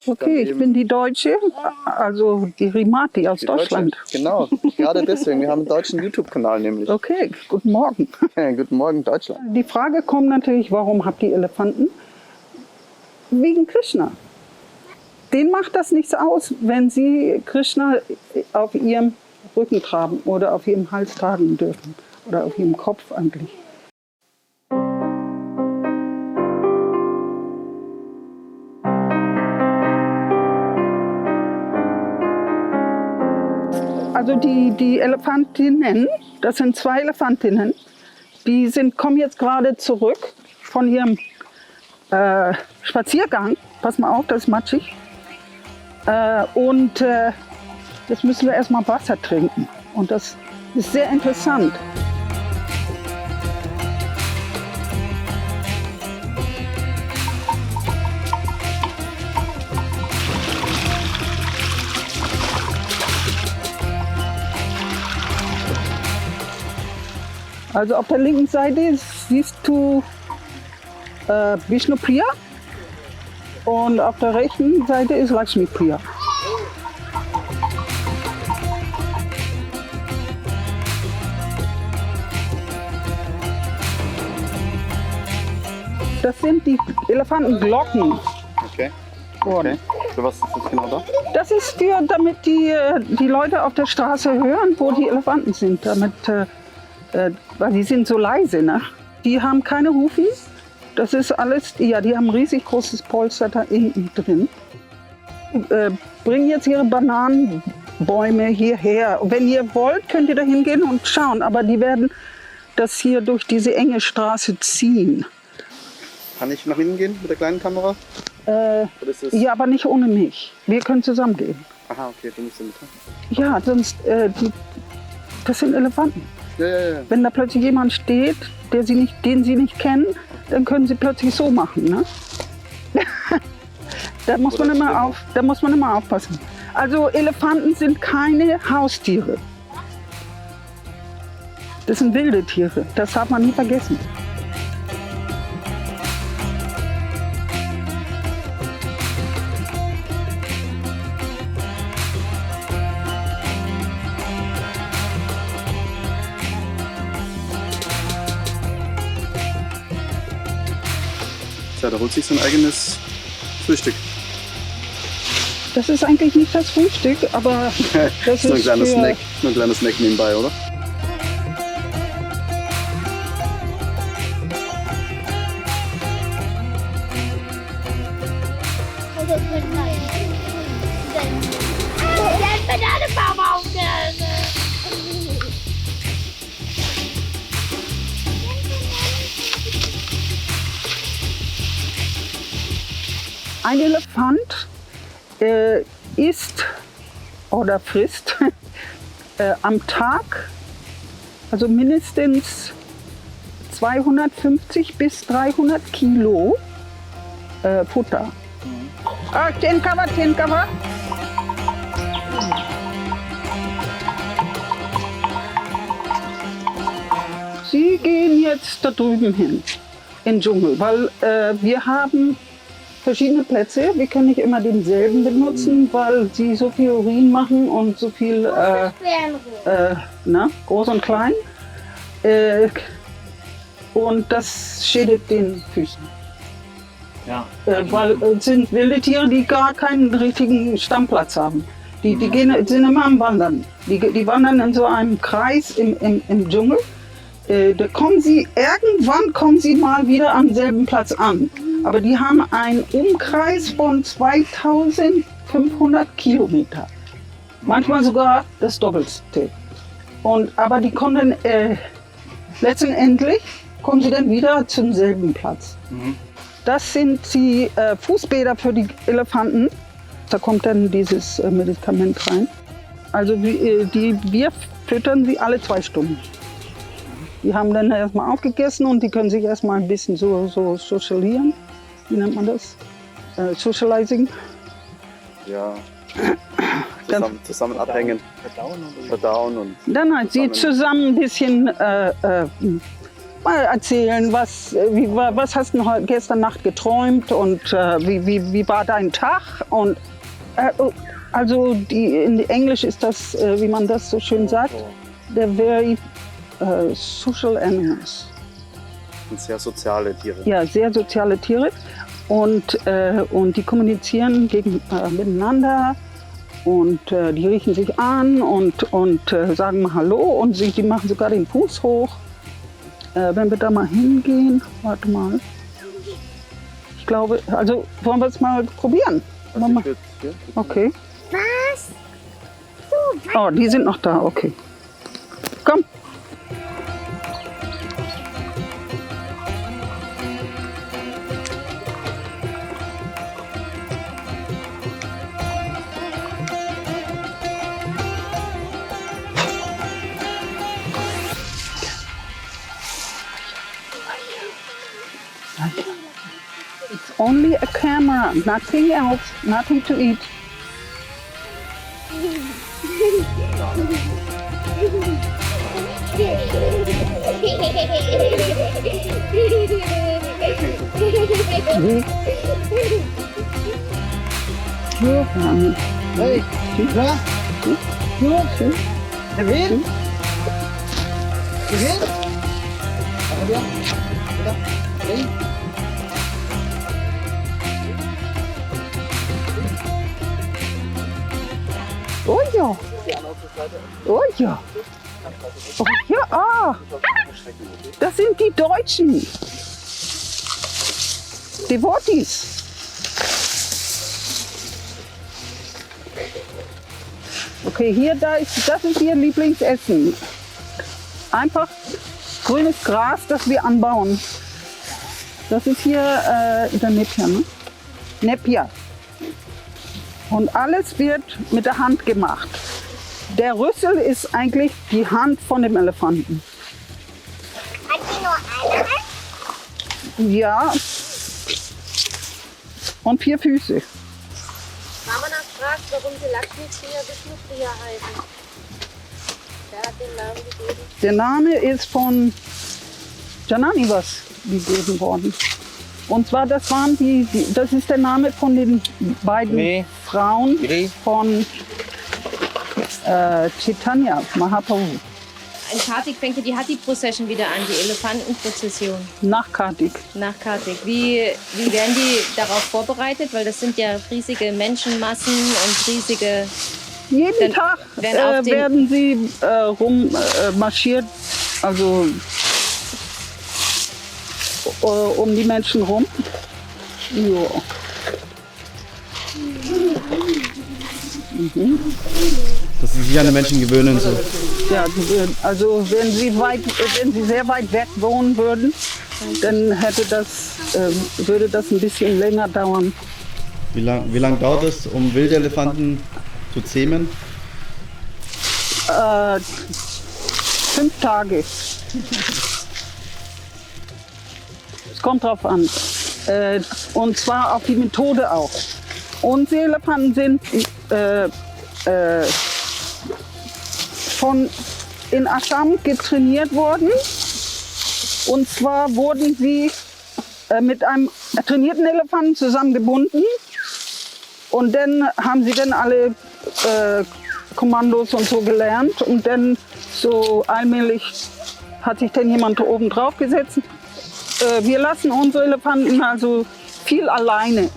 Okay, ich bin die Deutsche, also die Rimati aus Deutschland. Deutsche. Genau, gerade deswegen. Wir haben einen deutschen YouTube-Kanal nämlich. Okay, guten Morgen. Guten Morgen, Deutschland. Die Frage kommt natürlich, warum habt ihr Elefanten? Wegen Krishna. Denen macht das nichts aus, wenn sie Krishna auf ihrem Rücken tragen oder auf ihrem Hals tragen dürfen. Oder auf ihrem Kopf eigentlich. Also die Elefantinnen, das sind 2 Elefantinnen, die kommen jetzt gerade zurück von ihrem Spaziergang. Pass mal auf, das ist matschig. Jetzt müssen wir erstmal Wasser trinken. Und das ist sehr interessant. Also auf der linken Seite siehst du Vishnupriya und auf der rechten Seite ist Lakshmipriya. Das sind die Elefantenglocken. Okay. Okay. Für was ist das genau da? Das ist damit die Leute auf der Straße hören, wo die Elefanten sind. Weil die sind so leise, ne? Die haben keine Hufen. Das ist alles, ja, die haben ein riesig großes Polster da hinten drin. Bringen jetzt ihre Bananenbäume hierher. Wenn ihr wollt, könnt ihr da hingehen und schauen. Aber die werden das hier durch diese enge Straße ziehen. Kann ich nach hinten gehen mit der kleinen Kamera? Ja, aber nicht ohne mich. Wir können zusammen gehen. Aha, okay, du musst mit. Ja, sonst, das sind Elefanten. Ja. Wenn da plötzlich jemand steht, den sie nicht kennen, dann können sie plötzlich so machen. Ne? Da muss man immer aufpassen. Also Elefanten sind keine Haustiere. Das sind wilde Tiere. Das darf man nie vergessen. Ja, da holt sich sein eigenes Frühstück. Das ist eigentlich nicht das Frühstück, aber das so ein ist kleiner Snack, ein kleiner Snack nebenbei, oder? Ein Elefant isst oder frisst am Tag also mindestens 250 bis 300 Kilo Futter. Ten cover. Sie gehen jetzt da drüben hin, in den Dschungel, weil wir haben verschiedene Plätze. Wir können nicht immer denselben benutzen, weil sie so viel Urin machen und so viel groß und klein. Und das schädigt den Füßen. Ja. Weil es sind wilde Tiere, die gar keinen richtigen Stammplatz haben. Die sind immer am Wandern. Die wandern in so einem Kreis im Dschungel. Irgendwann kommen sie mal wieder am selben Platz an. Aber die haben einen Umkreis von 2500 Kilometer. Manchmal sogar das Doppelte. Aber die kommen dann, letztendlich kommen sie dann wieder zum selben Platz. Das sind die Fußbäder für die Elefanten. Da kommt dann dieses Medikament rein. Also wir füttern sie alle 2 Stunden. Die haben dann erstmal aufgegessen und die können sich erstmal ein bisschen so sozialisieren. Wie nennt man das? Socializing. Ja. Zusammen abhängen. Verdauen und. Dann halt sie zusammen ein bisschen mal erzählen, was hast du gestern Nacht geträumt und wie war dein Tag? Und also in Englisch ist das, wie man das so schön sagt, they're very social animals. Und sehr soziale Tiere. Ja, sehr soziale Tiere und die kommunizieren miteinander. Und die riechen sich an und sagen mal Hallo und die machen sogar den Fuß hoch. Wenn wir da mal hingehen, warte mal. Ich glaube, also wollen wir es mal probieren? Okay. Was? Oh, die sind noch da, okay. Komm. It's only a camera, nothing else, nothing to eat. Hey, là, non, Kevin, Kevin, regarde, regarde, hey. Oh ja. Oh ja. Oh ja, das sind die Deutschen. Devotis. Okay, das ist ihr Lieblingsessen. Einfach grünes Gras, das wir anbauen. Das ist hier in der Nepia, ne? Nepia. Und alles wird mit der Hand gemacht. Der Rüssel ist eigentlich die Hand von dem Elefanten. Hat die nur eine Hand? Ja. Und 4 Füße. Mama fragt, warum sie Lakmitria Vishnupria heißen. Wer hat den Namen gegeben? Der Name ist von Janani was gegeben worden. Und zwar, das ist der Name von den beiden Frauen von Chaitanya Mahaprabhu. In Kartik fängt ja die Hati-Procession wieder an, die Elefantenprozession. Nach Kartik. Nach Kartik. Wie werden die darauf vorbereitet? Weil das sind ja riesige Menschenmassen und riesige... Jeden Tag werden sie marschiert, also um die Menschen rum. Jo. Dass sie sich an die Menschen gewöhnen. So. Ja, also wenn sie sehr weit weg wohnen würden, dann würde das ein bisschen länger dauern. Wie lang dauert es, um wilde Elefanten zu zähmen? 5 Tage. Es kommt drauf an. Und zwar auf die Methode auch. Unsere Elefanten sind in Assam getrainiert worden. Und zwar wurden sie mit einem trainierten Elefanten zusammengebunden. Und dann haben sie dann alle Kommandos und so gelernt. Und dann so allmählich hat sich dann jemand oben drauf gesetzt. Wir lassen unsere Elefanten also viel alleine,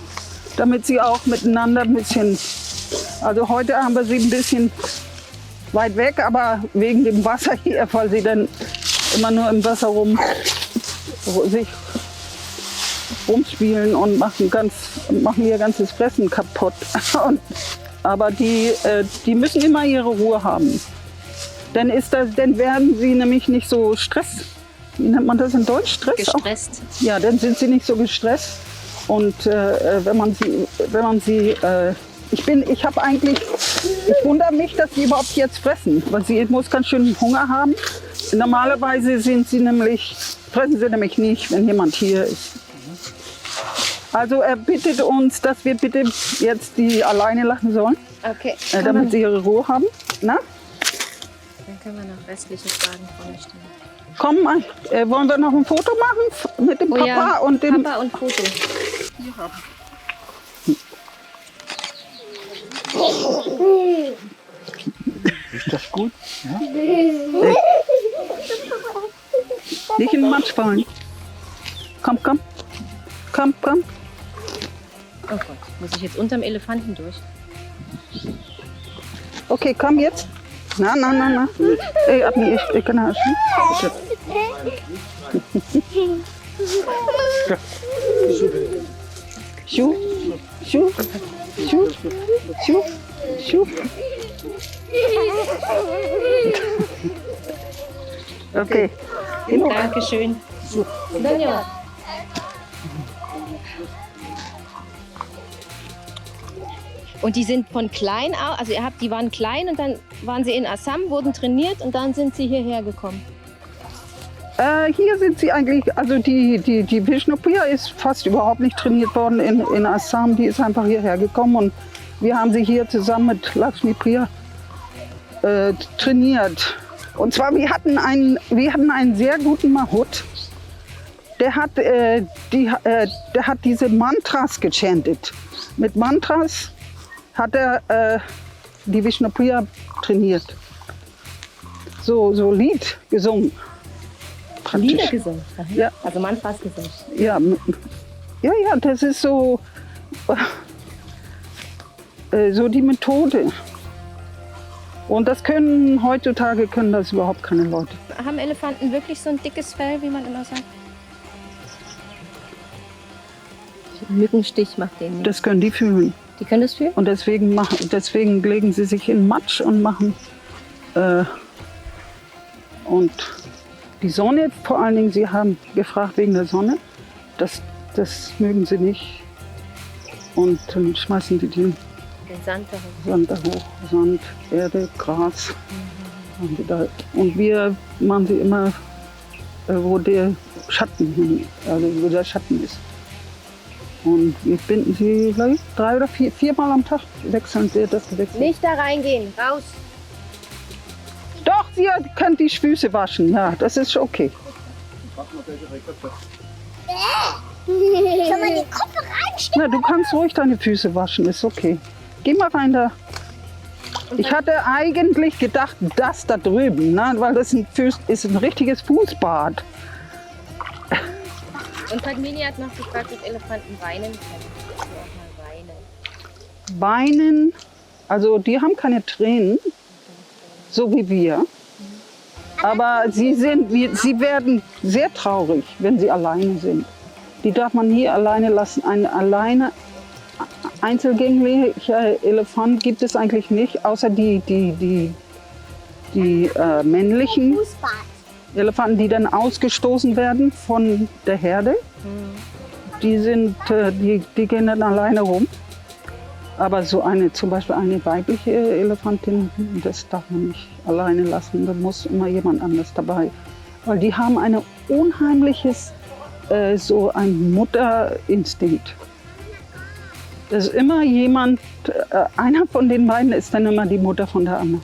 damit sie auch miteinander ein bisschen... Also heute haben wir sie ein bisschen weit weg, aber wegen dem Wasser hier, weil sie dann immer nur im Wasser sich rumspielen und machen ihr ganzes Fressen kaputt. Aber die müssen immer ihre Ruhe haben. Dann werden sie nämlich nicht so wie nennt man das in Deutsch? Gestresst. Auch? Ja, dann sind sie nicht so gestresst. Und wenn man sie ich wundere mich, dass sie überhaupt jetzt fressen, weil sie muss ganz schön Hunger haben. Normalerweise fressen sie nämlich nicht, wenn jemand hier ist. Also er bittet uns, dass wir bitte jetzt die alleine lassen sollen, Okay. damit sie ihre Ruhe haben. Na? Dann können wir noch restliche Fragen vorstellen. Komm mal, wollen wir noch ein Foto machen mit dem Papa und dem... Papa und Foto. Ist das gut? Ja? Nicht in den Matsch fallen. Komm, komm. Komm, komm. Oh Gott, muss ich jetzt unterm Elefanten durch? Okay, komm jetzt. Na, na, na, na. Ey, Abni, ich kann das. Schuh, Schuh, Schuh, Schuh, Schuh. Okay. Dankeschön. Sonja. Und die sind von klein auf, also die waren klein und dann waren sie in Assam, wurden trainiert und dann sind sie hierher gekommen. Hier sind sie eigentlich, also die Vishnupriya ist fast überhaupt nicht trainiert worden in Assam. Die ist einfach hierher gekommen und wir haben sie hier zusammen mit Lakshmi Priya trainiert. Und zwar, wir hatten einen sehr guten Mahut. Der hat diese Mantras gechantet. Mit Mantras hat er die Vishnupriya trainiert. So Lied gesungen. Praktisch. Lieder gesungen? Ja. Also Mantras gesungen. Ja, das ist so die Methode. Und das heutzutage können das überhaupt keine Leute. Haben Elefanten wirklich so ein dickes Fell, wie man immer sagt? Ein Mückenstich macht den nicht. Das können die fühlen. Die können das fühlen? Und deswegen legen sie sich in Matsch und machen. Und die Sonne, vor allen Dingen, sie haben gefragt wegen der Sonne. Das mögen sie nicht. Und dann schmeißen die den Sand da hoch. Sand da hoch. Sand, Erde, Gras. Und wir machen sie immer, wo der Schatten ist. Und wir binden sie vielleicht 3 oder 4 Mal am Tag. Wechseln sie das gewechselt. Nicht da reingehen, raus. Doch, ihr könnt die Füße waschen. Ja, das ist okay. Soll man die Kopf reinstecken? Na, du kannst ruhig deine Füße waschen, ist okay. Geh mal rein da. Ich hatte eigentlich gedacht, das da drüben, ne? Weil das ist ein richtiges Fußbad. Und Padmini hat noch gefragt, ob Elefanten weinen können. Ja, mal weinen. Weinen, also die haben keine Tränen, so wie wir. Aber sie werden sehr traurig, wenn sie alleine sind. Die darf man hier alleine lassen. Ein einzelgänglicher Elefant gibt es eigentlich nicht, außer die männlichen Fußbad. Elefanten, die dann ausgestoßen werden von der Herde. Die gehen dann alleine rum. Aber so zum Beispiel eine weibliche Elefantin, das darf man nicht alleine lassen. Da muss immer jemand anders dabei. Weil die haben ein unheimliches, so ein Mutterinstinkt. Das ist immer jemand, einer von den beiden ist dann immer die Mutter von der anderen.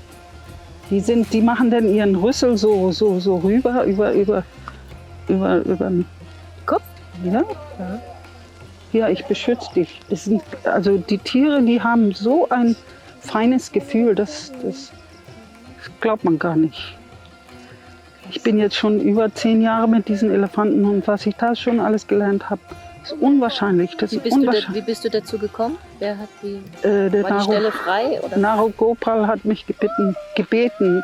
Die machen dann ihren Rüssel so rüber über den Kopf? Ja. Ja, ich beschütze dich. Also die Tiere, die haben so ein feines Gefühl, das glaubt man gar nicht. Ich bin jetzt schon über 10 Jahre mit diesen Elefanten und was ich da schon alles gelernt habe, ist unwahrscheinlich. Wie bist du dazu gekommen? Wer hat war die Stelle frei? Oder? Naro Gopal hat mich gebeten,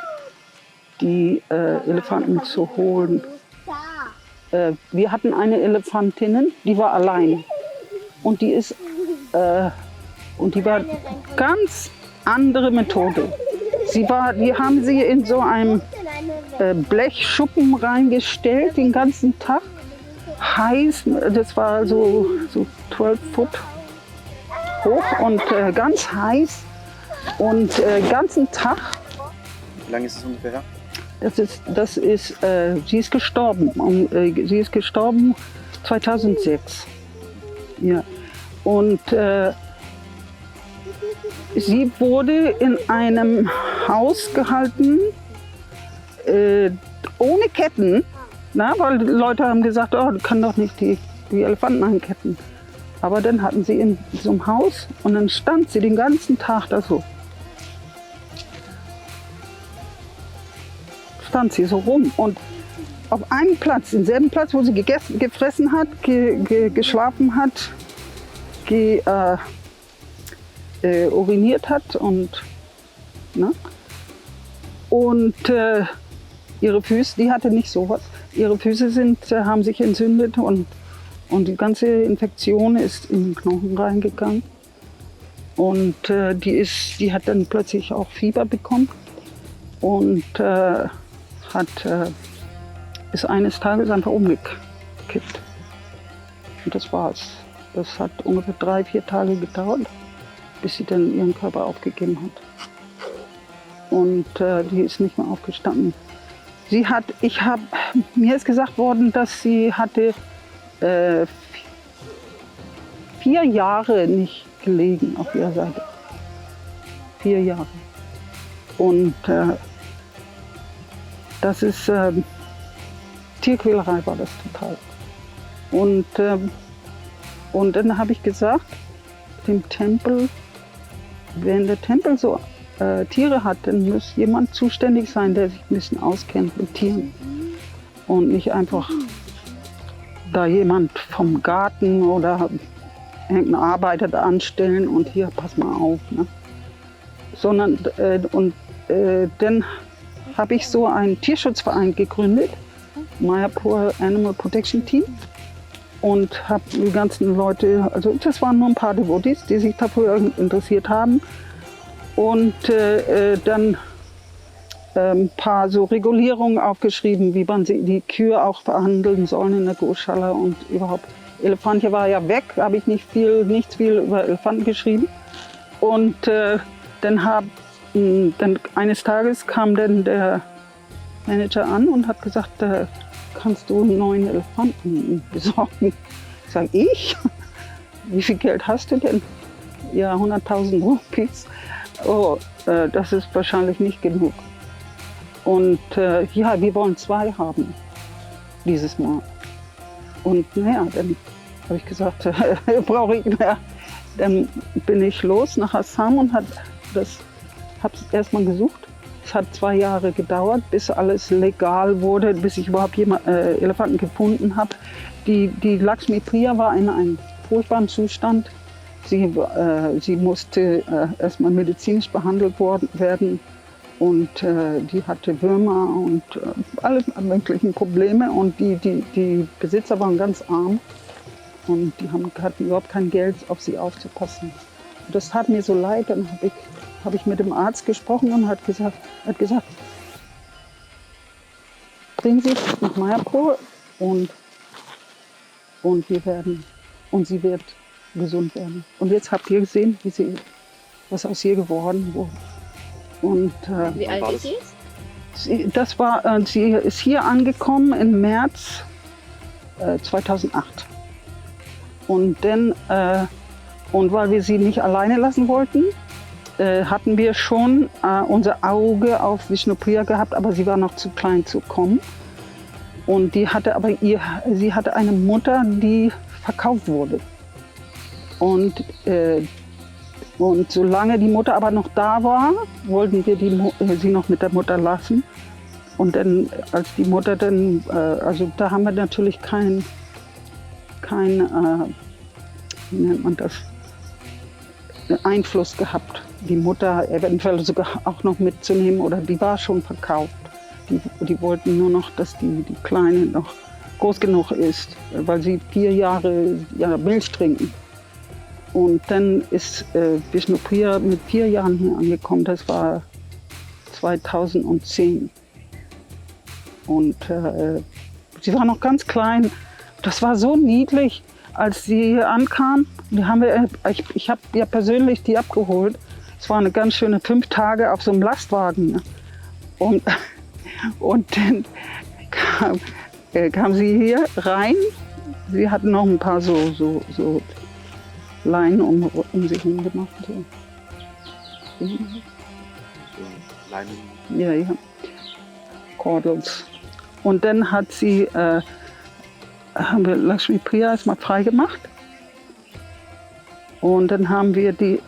die Elefanten zu holen. Wir hatten eine Elefantin, die war allein. Und die war ganz andere Methode. Die haben sie in so einem Blechschuppen reingestellt den ganzen Tag. Heiß, das war so 12 Foot hoch und ganz heiß. Und ganzen Tag. Wie lange ist es ungefähr her? Sie ist gestorben. Sie ist gestorben 2006. Ja. Und sie wurde in einem Haus gehalten, ohne Ketten. Na, weil die Leute haben gesagt, oh, du kannst doch nicht die Elefanten einketten. Aber dann hatten sie in so einem Haus und dann stand sie den ganzen Tag da so. Stand sie so rum und auf einem Platz, denselben Platz, wo sie gefressen hat, geschlafen hat, uriniert hat und ihre Füße, die hatte nicht sowas. Ihre Füße haben sich entzündet und die ganze Infektion ist in den Knochen reingegangen. Und die hat dann plötzlich auch Fieber bekommen und ist eines Tages einfach umgekippt. Und das war's. Das hat ungefähr 3-4 Tage gedauert, bis sie dann ihren Körper aufgegeben hat. Und die ist nicht mehr aufgestanden. Mir ist gesagt worden, dass sie hatte 4 Jahre nicht gelegen auf ihrer Seite. 4 Jahre. Und das ist Tierquälerei war das total. Und dann habe ich gesagt, dem Tempel, wenn der Tempel so Tiere hat, dann muss jemand zuständig sein, der sich ein bisschen auskennt mit Tieren. Und nicht einfach da jemand vom Garten oder irgendeinen Arbeiter da anstellen und hier, pass mal auf. Ne? Sondern, dann habe ich so einen Tierschutzverein gegründet, Mayapur Animal Protection Team. Und habe die ganzen Leute, also das waren nur ein paar Devotees, die sich dafür interessiert haben. Und dann ein paar so Regulierungen aufgeschrieben, wie man die Kühe auch behandeln soll in der Goshala und überhaupt. Elefant war ja weg, habe ich nichts viel über Elefanten geschrieben. Und dann eines Tages kam dann der Manager an und hat gesagt, kannst du einen neuen Elefanten besorgen? Sag ich? Wie viel Geld hast du denn? Ja, 100.000 Rupees. Oh, das ist wahrscheinlich nicht genug. Und ja, wir wollen 2 haben dieses Mal. Und naja, dann habe ich gesagt, brauche ich mehr. Dann bin ich los nach Assam und habe es erstmal gesucht. Es hat 2 Jahre gedauert, bis alles legal wurde, bis ich überhaupt Elefanten gefunden habe. Die Lakshmi Priya war in einem furchtbaren Zustand. Sie musste erstmal medizinisch behandelt werden und die hatte Würmer und alle möglichen Probleme. Und die Besitzer waren ganz arm und die hatten überhaupt kein Geld, auf sie aufzupassen. Und das tat mir so leid. Dann habe ich mit dem Arzt gesprochen und hat gesagt, bringen Sie nach Mayapur und sie wird gesund werden. Und jetzt habt ihr gesehen, was aus ihr geworden wurde. Und, Wie alt ist sie jetzt? Sie ist hier angekommen im März 2008. Und dann, weil wir sie nicht alleine lassen wollten, hatten wir schon unser Auge auf Vishnupriya gehabt, aber sie war noch zu klein zu kommen. Und sie hatte eine Mutter, die verkauft wurde. Und solange die Mutter aber noch da war, wollten wir sie noch mit der Mutter lassen. Und dann, als die Mutter dann, also da haben wir natürlich kein wie nennt man das, Einfluss gehabt, die Mutter eventuell sogar auch noch mitzunehmen, oder die war schon verkauft. Die wollten nur noch, dass die Kleine noch groß genug ist, weil sie 4 Jahre Milch trinken. Und dann ist Vishnupriya mit 4 Jahren hier angekommen, das war 2010. Und sie war noch ganz klein. Das war so niedlich, als sie hier ankam. Ich habe ja persönlich die abgeholt. Es waren ganz schöne 5 Tage auf so einem Lastwagen. Und dann kam sie hier rein. Sie hatten noch ein paar so Leinen um sich herum gemacht. Leinen. Ja. Cordels. Und dann haben wir Lakshmi Priya erstmal freigemacht. Und dann haben wir die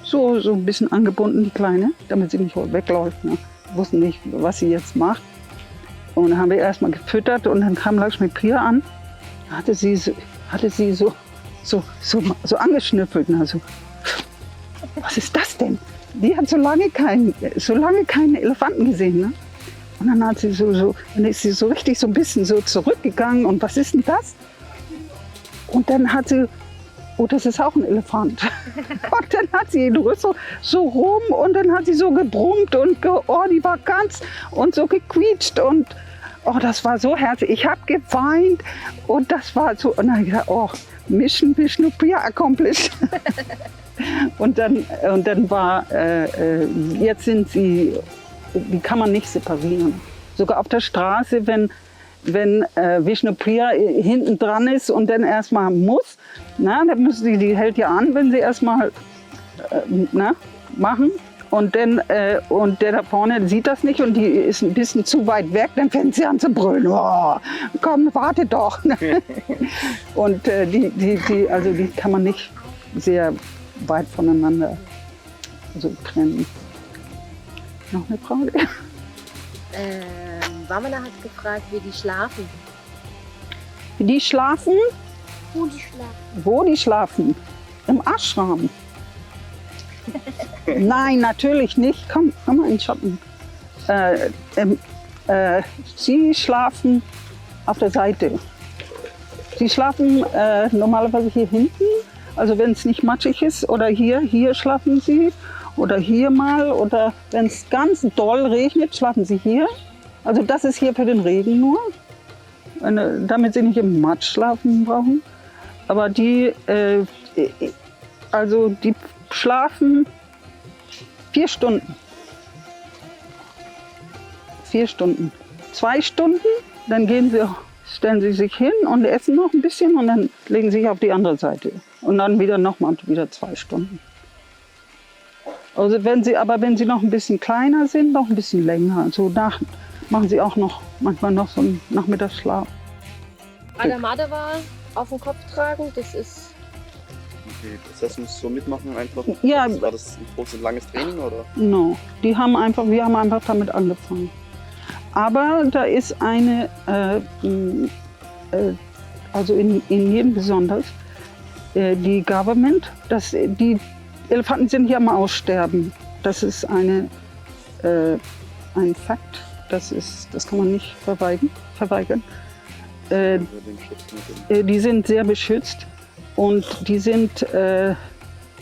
so ein bisschen angebunden, die Kleine, damit sie nicht wegläuft. Ne? Wir wussten nicht, was sie jetzt macht. Und dann haben wir erstmal gefüttert und dann kam Lakshmi Priya an. Hatte sie so angeschnüffelt. Ne? So, was ist das denn? Die hat so lange keinen Elefanten gesehen. Ne? Und dann hat sie dann ist sie so richtig so ein bisschen so zurückgegangen. Und was ist denn das? Und dann hat sie, oh, das ist auch ein Elefant. Und dann hat sie ihn so rum und dann hat sie so gebrummt und die war ganz und so gequietscht und oh, das war so herzlich. Ich habe geweint und das war so, und dann habe ich gedacht, oh, Mission Vishnu Priya accomplished. Und dann war, jetzt sind sie, die kann man nicht separieren. Sogar auf der Straße, wenn Vishnu Priya hinten dran ist und dann erstmal muss, na, dann müssen die hält ja an, wenn sie erstmal machen. Und der da vorne sieht das nicht und die ist ein bisschen zu weit weg, dann fängt sie an zu brüllen. Oh, komm, warte doch. Und die kann man nicht sehr weit voneinander trennen. Noch eine Frage? Vamana hat gefragt, wie die schlafen. Wie die schlafen? Wo die schlafen. Wo die schlafen? Im Ashram. Nein, natürlich nicht. Komm mal in den Schatten. Sie schlafen auf der Seite. Sie schlafen normalerweise hier hinten. Also wenn es nicht matschig ist oder hier schlafen sie. Oder hier mal. Oder wenn es ganz doll regnet, schlafen sie hier. Also das ist hier für den Regen nur. Damit sie nicht im Matsch schlafen brauchen. Aber die schlafen 4 Stunden. 4 Stunden. 2 Stunden, dann stellen sie sich hin und essen noch ein bisschen und dann legen sie sich auf die andere Seite. Und dann wieder 2 Stunden. Also wenn sie noch ein bisschen kleiner sind, noch ein bisschen länger. So machen sie auch manchmal noch so einen Nachmittagsschlaf. Adamada auf den Kopf tragen, das ist... Okay, das heißt, du musst so mitmachen einfach? Ja. War das ein großes, langes Training, oder? No, wir haben einfach damit angefangen. Aber da ist eine, also in Indien besonders, die Government, die Elefanten sind hier am Aussterben. Das ist ein Fakt, das kann man nicht verweigern. Die sind sehr beschützt und die sind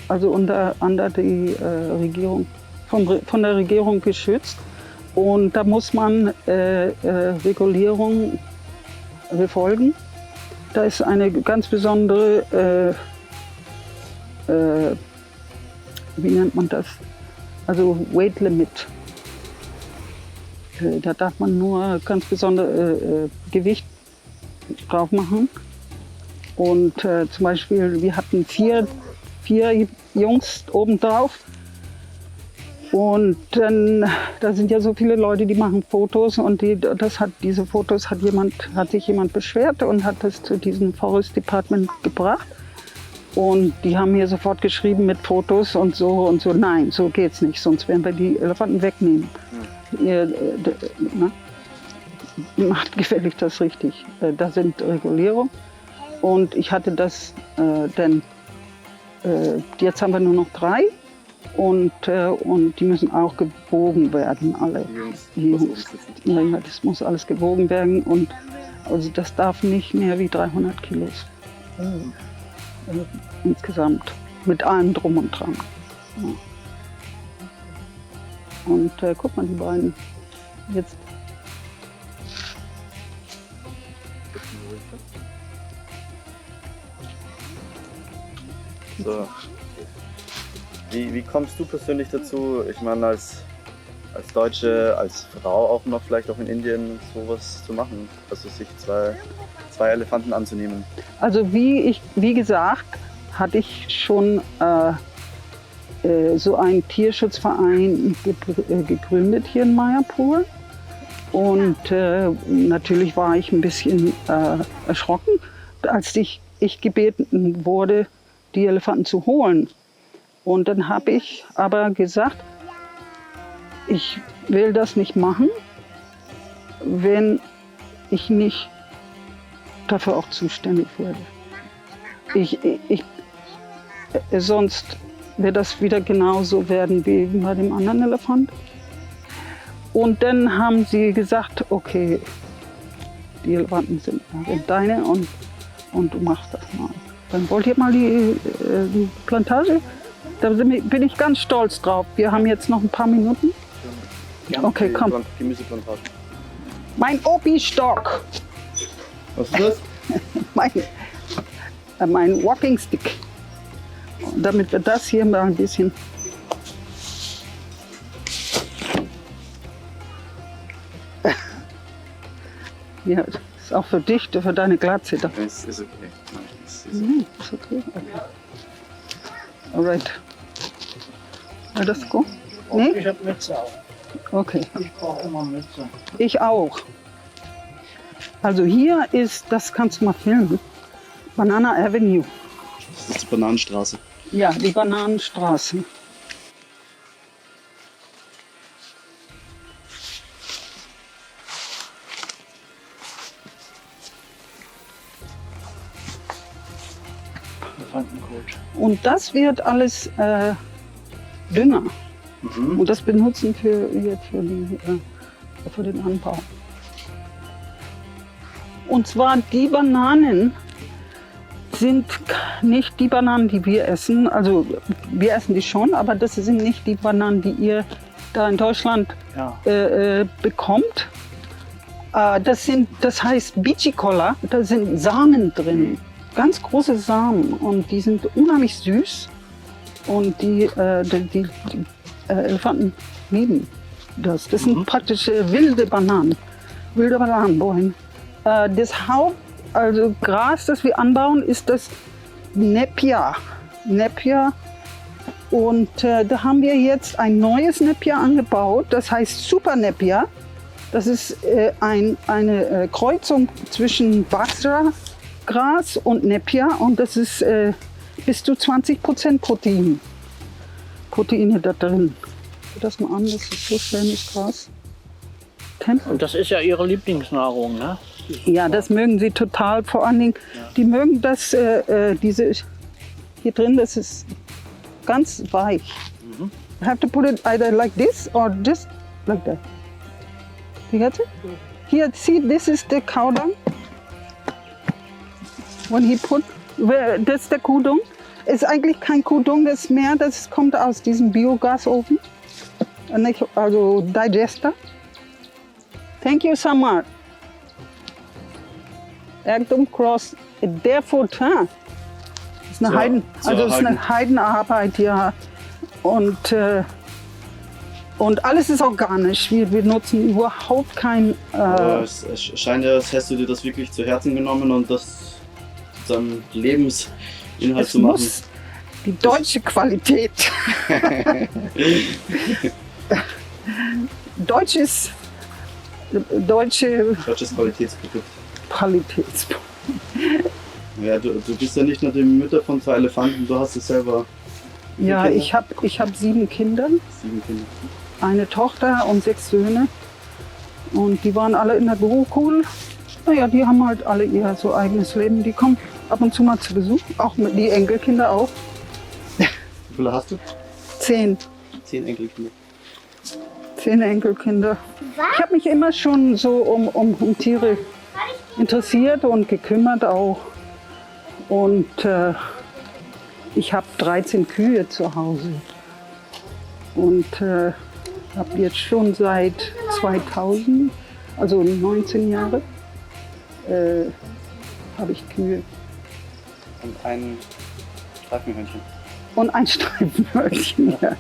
also unter die Regierung, von der Regierung geschützt. Und da muss man Regulierung befolgen. Da ist eine ganz besondere, wie nennt man das? Also Weight Limit. Da darf man nur ganz besondere Gewicht drauf machen. Und zum Beispiel, wir hatten 4 Jungs obendrauf. Und dann, da sind ja so viele Leute, die machen Fotos und diese Fotos hat sich jemand beschwert und hat das zu diesem Forest Department gebracht. Und die haben hier sofort geschrieben mit Fotos und so. Nein, so geht's nicht, sonst werden wir die Elefanten wegnehmen. Macht gefällig das richtig. Da sind Regulierungen. Und ich hatte das jetzt haben wir nur noch 3. Und die müssen auch gewogen werden, alle. Die Jungs. Ja, das muss alles gewogen werden. Und also das darf nicht mehr wie 300 Kilos. Insgesamt. Mit allem drum und dran. Ja. Und guck mal, die beiden jetzt. So. Wie kommst du persönlich dazu, ich meine als Deutsche, als Frau auch noch, vielleicht auch in Indien, sowas zu machen, also sich zwei Elefanten anzunehmen? Also wie gesagt, hatte ich schon so einen Tierschutzverein gegründet hier in Mayapur. Und natürlich war ich ein bisschen erschrocken, als ich gebeten wurde, die Elefanten zu holen. Und dann habe ich aber gesagt, ich will das nicht machen, wenn ich nicht dafür auch zuständig werde. Sonst wird das wieder genauso werden wie bei dem anderen Elefant. Und dann haben sie gesagt, okay, die Elefanten sind deine und du machst das mal. Dann wollt ihr mal die Plantage? Da bin ich ganz stolz drauf. Wir haben jetzt noch ein paar Minuten. Okay, komm. Gemüseplantage. Mein Opi-Stock. Was ist das? Mein Walking Stick. Und damit wir das hier mal ein bisschen. Ja, ist auch für dich, für deine Glatze. Da. Es ist okay. Nein, es ist Ist okay. Okay. Alright. Will das go? Nee? Ich habe Mütze auch. Okay. Ich brauche immer Mütze. Ich auch. Also hier ist, das kannst du mal filmen, Banana Avenue. Das ist die Bananenstraße. Ja, die Bananenstraße. Elefantenkot. Und das wird alles Dünger. Und das benutzen für den Anbau. Und zwar die Bananen sind nicht die Bananen, die wir essen. Also wir essen die schon, aber das sind nicht die Bananen, die ihr da in Deutschland Ja. bekommt. Das heißt Bichicola, da sind Samen drin. Ganz große Samen und die sind unheimlich süß. Und die Elefanten lieben das. Das sind praktisch wilde Bananenbäume. Das also Gras, das wir anbauen, ist das Napier. Und da haben wir jetzt ein neues Napier angebaut, das heißt Super Napier. Das ist eine Kreuzung zwischen Bajra-Gras und Napier und das ist bis zu 20% Proteine da drin. Guck das mal an, das ist so schönes Gras. Tempel. Und das ist ja ihre Lieblingsnahrung, ne? Ja, das mögen sie total. Vor allen Dingen, die mögen das, diese hier drin, das ist ganz weich. You have to put it either like this or just like that. You get it? Here, see, this is the cow dung. When he put, das ist der Kuhdung. Ist eigentlich kein Kuhdung, das ist mehr, das kommt aus diesem Biogasofen. Also Digester. Thank you so much. Erdum Cross, der Futter. Das ist eine ist eine Heidenarbeit, ja. Und alles ist organisch. Wir nutzen überhaupt kein. Es scheint ja, als hättest du dir das wirklich zu Herzen genommen und das zu deinem Lebensinhalt Es zu machen. muss die deutsche Qualität. Deutsches Deutsches Qualitätsprodukt. Qualitätsprodukt. Ja, du bist ja nicht nur die Mutter von 2 Elefanten, du hast es selber. Ja, Kinder? ich hab 7 Kinder, 7 Kinder. eine Tochter und 6 Söhne. Und die waren alle in der Berufsschule. Naja, die haben halt alle ihr so eigenes Leben. Die kommen ab und zu mal zu Besuch, auch mit die Enkelkinder auch. Wie viele hast du? 10 Enkelkinder. 10 Enkelkinder. Ich habe mich immer schon so um Tiere interessiert und gekümmert auch. Und ich habe 13 Kühe zu Hause. Und habe jetzt schon seit 2000, also 19 Jahre, habe ich Kühe. Und ein Streifenhörnchen. Und ein Streifenhörnchen, ja.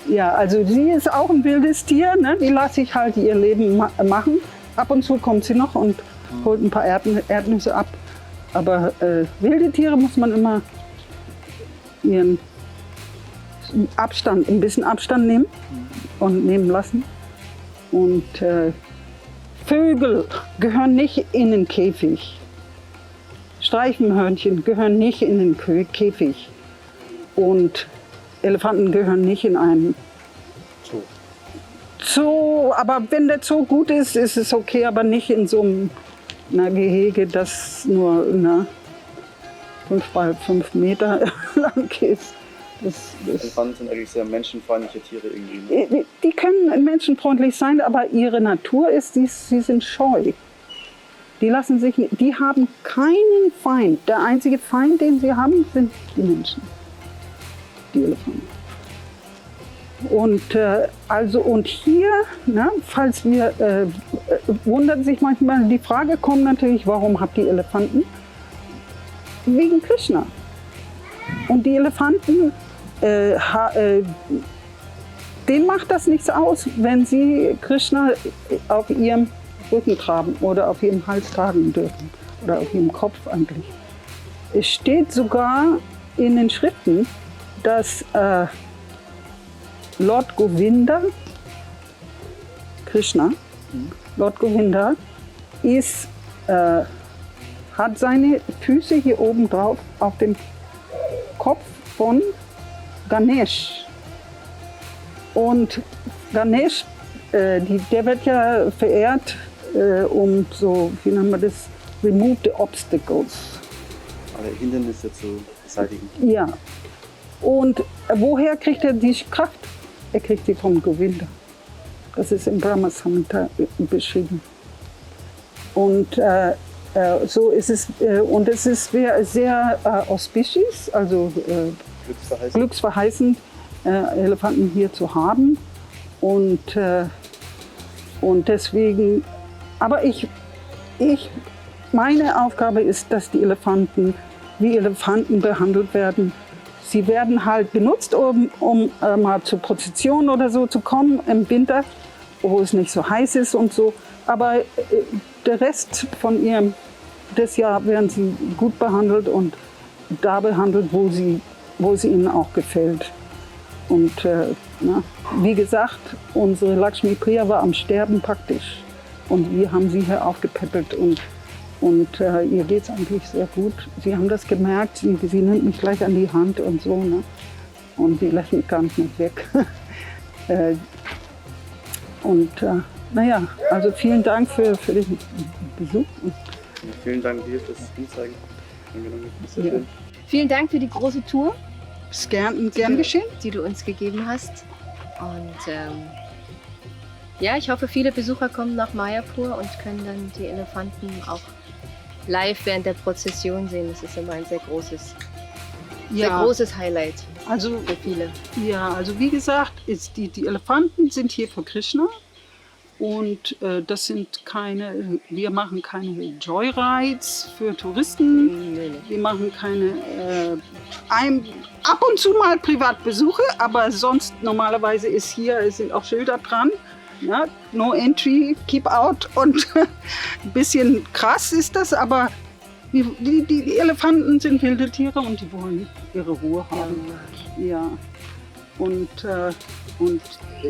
Ja, also sie ist auch ein wildes Tier, ne? Die lasse ich halt ihr Leben machen. Ab und zu kommt sie noch und holt ein paar Erdnüsse ab. Aber wilde Tiere muss man immer ihren ein bisschen Abstand nehmen und nehmen lassen. Und Vögel gehören nicht in den Käfig. Streifenhörnchen gehören nicht in den Käfig. Und Elefanten gehören nicht in einen Zoo. Aber wenn der Zoo gut ist, ist es okay, aber nicht in so einem Gehege, das nur 5 mal 5 Meter lang ist. Elefanten sind eigentlich sehr menschenfreundliche Tiere irgendwie. Ne? Die können menschenfreundlich sein, aber ihre Natur ist, sie sind scheu. Die haben keinen Feind. Der einzige Feind, den sie haben, sind die Menschen, die Elefanten. Und hier, falls wir wundert sich manchmal, die Frage kommt natürlich, warum habt ihr Elefanten? Wegen Krishna. Und die Elefanten, denen macht das nichts aus, wenn sie Krishna auf ihrem Rücken tragen oder auf ihrem Hals tragen dürfen oder auf ihrem Kopf eigentlich. Es steht sogar in den Schriften, dass Lord Govinda, Krishna, Lord Govinda hat seine Füße hier oben drauf auf dem Kopf von Ganesh. Und Ganesh, der wird ja verehrt, um so, wie nennt man das, remove the obstacles. Alle Hindernisse zu beseitigen. Ja. Und woher kriegt er die Kraft? Er kriegt sie vom Govinda. Das ist im Brahma Samhita beschrieben. Und so ist es, und es ist sehr auspicious, also glücksverheißend, Elefanten hier zu haben. Und deswegen, aber meine Aufgabe ist, dass die Elefanten wie Elefanten behandelt werden. Sie werden halt benutzt, um mal zur Prozession oder so zu kommen im Winter, wo es nicht so heiß ist und so. Aber der Rest des Jahres werden sie gut behandelt und da behandelt, wo sie ihnen auch gefällt. Und wie gesagt, unsere Lakshmi Priya war am Sterben praktisch. Und wir haben sie hier aufgepäppelt und ihr geht es eigentlich sehr gut. Sie haben das gemerkt, sie nimmt mich gleich an die Hand und so. Ne? Und sie lässt mich gar nicht mehr weg. Also vielen Dank für den Besuch. Ja, vielen Dank dir fürs Hinzeigen. Sehr schön. Vielen Dank für die große Tour, Ist gern geschehen. die du uns gegeben hast. Und ich hoffe, viele Besucher kommen nach Mayapur und können dann die Elefanten auch live während der Prozession sehen. Das ist immer ein sehr großes Highlight Also, für viele. ja, also wie gesagt, die Elefanten sind hier für Krishna. Und wir machen keine Joyrides für Touristen. Nee. Wir machen keine, ab und zu mal Privatbesuche, aber sonst normalerweise sind auch Schilder dran. Ja, no entry, keep out und ein bisschen krass ist das, aber die Elefanten sind wilde Tiere und die wollen ihre Ruhe haben. Ja. Und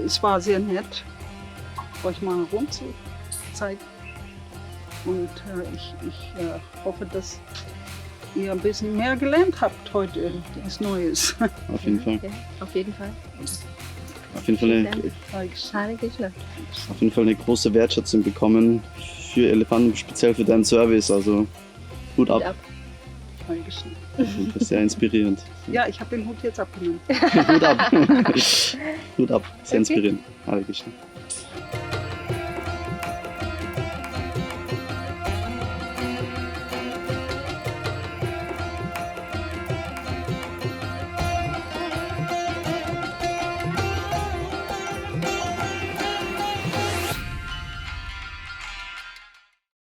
es war sehr nett, euch mal rumzuzeigen. Und ich hoffe, dass ihr ein bisschen mehr gelernt habt heute, was Neues. Auf jeden Fall. Ja, auf jeden Fall. Auf jeden Fall eine große Wertschätzung bekommen für Elefanten, speziell für deinen Service. Also Hut ab. Dankeschön. Das ist sehr inspirierend. Ja, ich habe den Hut jetzt abgenommen. Hut ab. Hut ab. Sehr inspirierend. Hare Krishna.